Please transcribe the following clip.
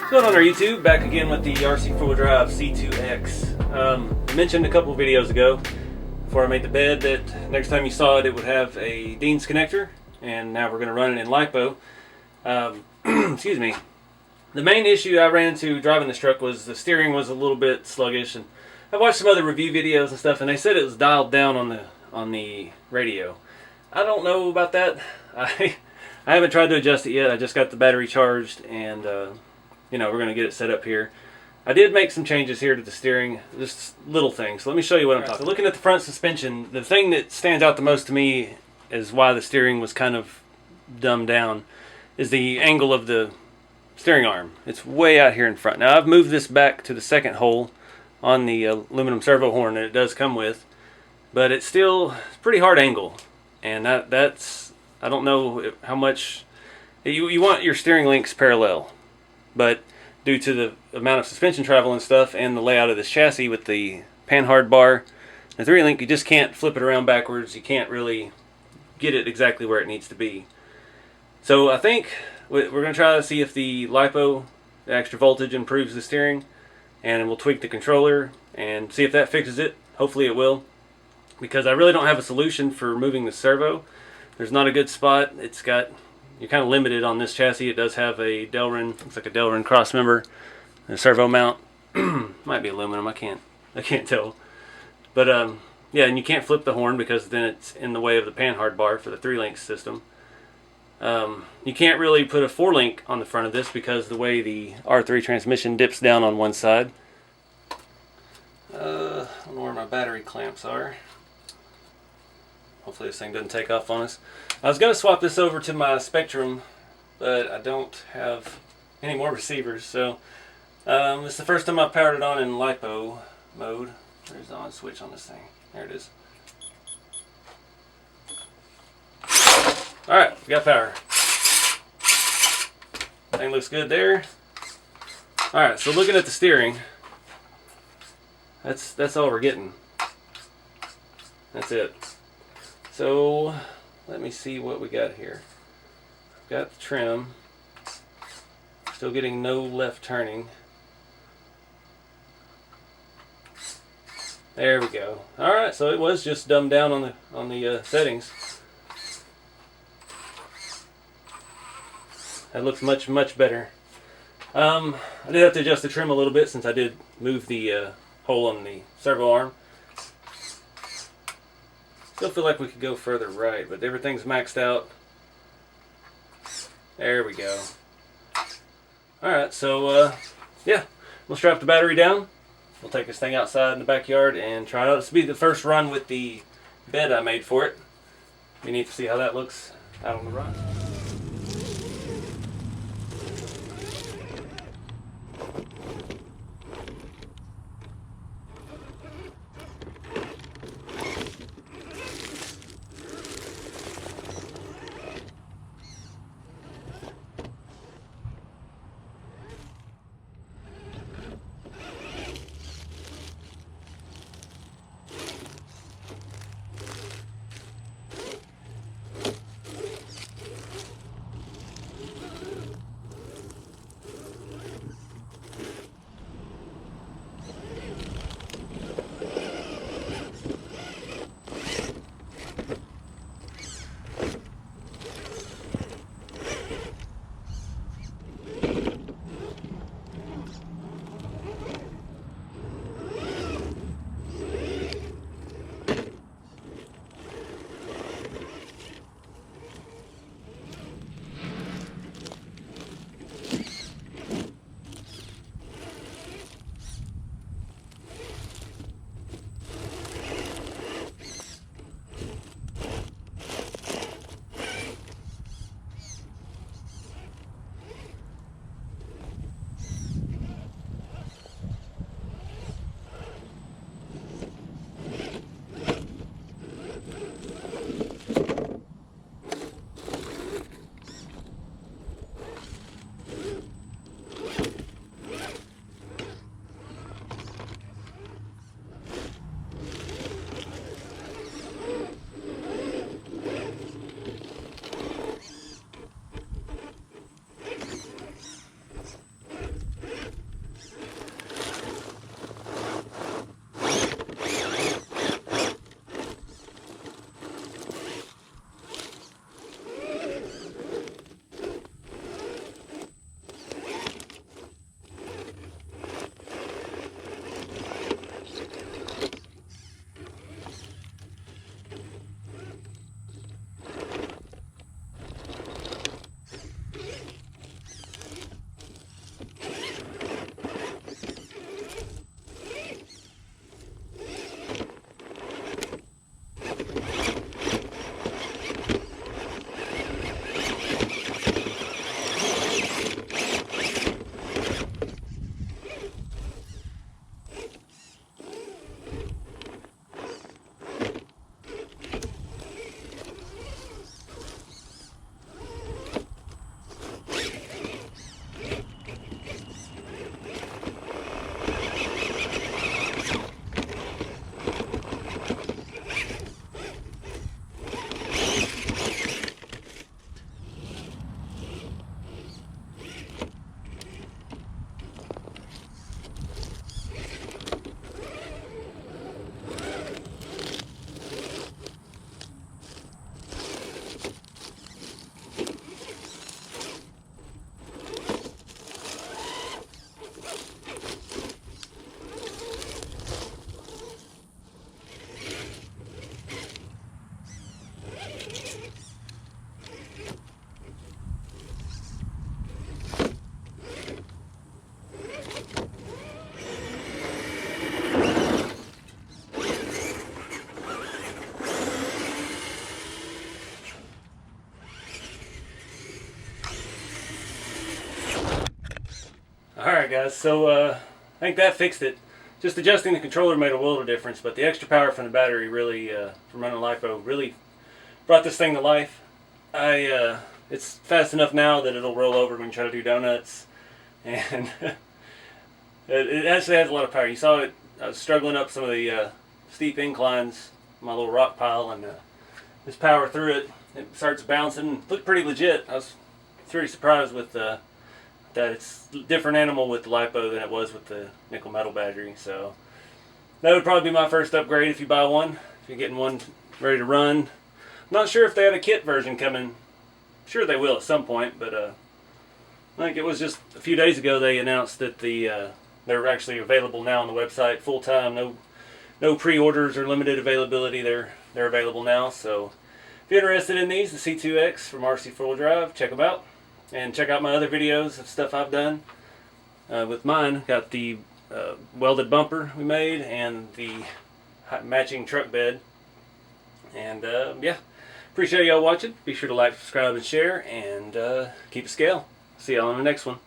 What's going on our YouTube? Back again with the RC4WD C2X. I mentioned a couple of videos ago before I made the bed that next time you saw it, it would have a Dean's connector, and now we're going to run it in Lipo. Excuse me. The main issue I ran into driving this truck was the steering was a little bit sluggish, and I watched some other review videos and stuff, and they said it was dialed down on the radio. I don't know about that. I haven't tried to adjust it yet. I just got the battery charged, and you know, we're going to get it set up here. I did make some changes here to the steering, just little things. So let me show you what I'm talking about. So looking at the front suspension, the thing that stands out the most to me is why the steering was kind of dumbed down is the angle of the steering arm. It's way out here in front. Now I've moved this back to the second hole on the aluminum servo horn that it does come with, but it's still a pretty hard angle, and that's I don't know how much you want your steering links parallel, but due to the amount of suspension travel and stuff and the layout of this chassis with the panhard bar, the 3-link, you just can't flip it around backwards. You can't really get it exactly where it needs to be. So I think we're going to try to see if the Lipo, the extra voltage, improves the steering, and we'll tweak the controller and see if that fixes it. Hopefully it will, because I really don't have a solution for moving the servo. There's not a good spot. You're kind of limited on this chassis. It does have a Delrin, looks like a Delrin cross member, a servo mount. Might be aluminum. I can't tell. But yeah, and you can't flip the horn because then it's in the way of the panhard bar for the 3-link system. You can't really put a 4-link on the front of this because the way the R3 transmission dips down on one side. I don't know where my battery clamps are. Hopefully this thing doesn't take off on us. I was going to swap this over to my Spectrum, but I don't have any more receivers. So this is the first time I've powered it on in Lipo mode. There's the on switch on this thing. There it is. Alright, we got power. Thing looks good there. Alright, so looking at the steering, that's all we're getting. That's it. So let me see what we got here. I've got the trim. Still getting no left turning. There we go. Alright, so it was just dumbed down on the settings. That looks much better. I did have to adjust the trim a little bit since I did move the hole on the servo arm. Still feel like we could go further right, but everything's maxed out. There we go. Alright, so yeah, we'll strap the battery down. We'll take this thing outside in the backyard and try it out. This will be the first run with the bed I made for it. We need to see how that looks out on the run. Alright guys, so I think that fixed it. Just adjusting the controller made a world of difference, but the extra power from the battery really, from running Lipo, really brought this thing to life. It's fast enough now that it'll roll over when you try to do donuts, and it actually has a lot of power. You saw it, I was struggling up some of the steep inclines, my little rock pile, and just power through it. It starts bouncing, it looked pretty legit. I was pretty surprised with that it's a different animal with the Lipo than it was with the nickel metal battery. So that would probably be my first upgrade if you buy one, if you're getting one ready to run. I'm not sure if they had a kit version coming. I'm sure they will at some point, but I think it was just a few days ago they announced that they're actually available now on the website full time. No pre-orders or limited availability. They're available now. So if you're interested in these, the C2X from RC4WD, check them out. And check out my other videos of stuff I've done with mine. Got the welded bumper we made and the matching truck bed. And yeah, appreciate y'all watching. Be sure to like, subscribe, and share, and keep it scale. See y'all on the next one.